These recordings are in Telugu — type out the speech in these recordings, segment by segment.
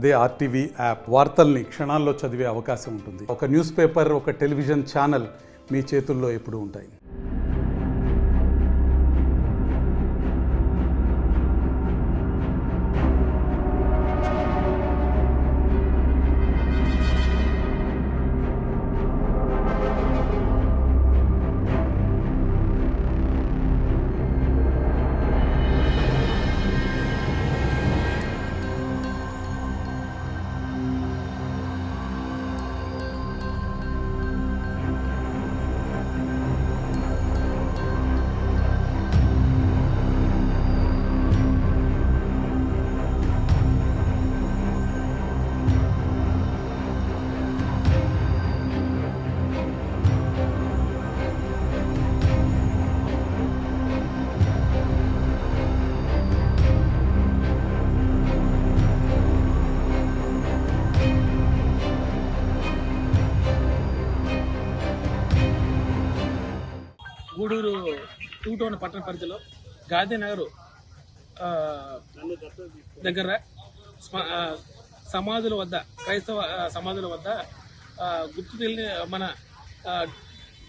అదే ఆర్టీవీ యాప్ వార్తల్ని క్షణాల్లో చదివే అవకాశం ఉంటుంది. ఒక న్యూస్ పేపర్, ఒక టెలివిజన్ ఛానల్ మీ చేతుల్లో ఎప్పుడూ ఉంటాయి. గూడూరు టూ టౌన్ పట్టణ పరిధిలో గాంధీనగర్ దగ్గర సమాధుల వద్ద, క్రైస్తవ సమాధుల వద్ద గుర్తు తెలియని మన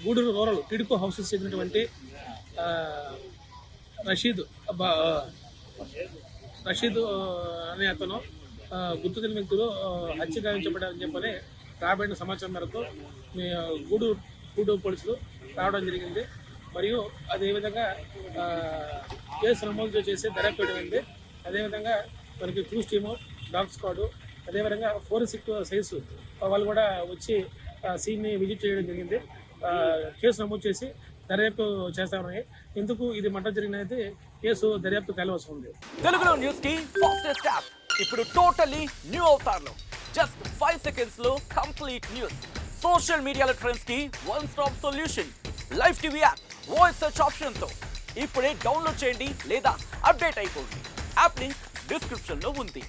గూడూరు రూరల్ టిడ్కో హౌసెస్ చెందినటువంటి రషీద్ అనే అతను గుర్తు తెలియని వ్యక్తులు హత్య గావించబడారని చెప్పని రాబడిన సమాచారం మేరకు గూడూరు పోలీసులు రావడం జరిగింది. మరియు అదేవిధంగా కేసు నమోదు చేసి దర్యాప్తు చేయడం. అదేవిధంగా మనకి క్రూస్ టీము, డాగ్ స్క్వాడ్, అదేవిధంగా ఫోరెన్సిక్ సైన్స్ వాళ్ళు కూడా వచ్చి సీన్ని విజిట్ చేయడం జరిగింది. కేసు నమోదు చేసి దర్యాప్తు చేస్తామని. ఎందుకు ఇది మంట జరిగినది కేసు దర్యాప్తు తేలవలసి ఉంది. తెలుగులో న్యూస్ కి ఫాస్టెస్ట్ యాప్ ఇప్పుడు టోటలీ న్యూ అవతార్లో జస్ట్ 5 సెకండ్స్ లో కంప్లీట్ న్యూస్. సోషల్ మీడియాలో ట్రెండ్స్ కి one stop solution. Live TV app voice search option తో ఇప్పుడే డౌన్లోడ్ చేయండి లేదా అప్డేట్ అయిపోండి. యాప్ లింక్ డిస్క్రిప్షన్ లో ఉంది.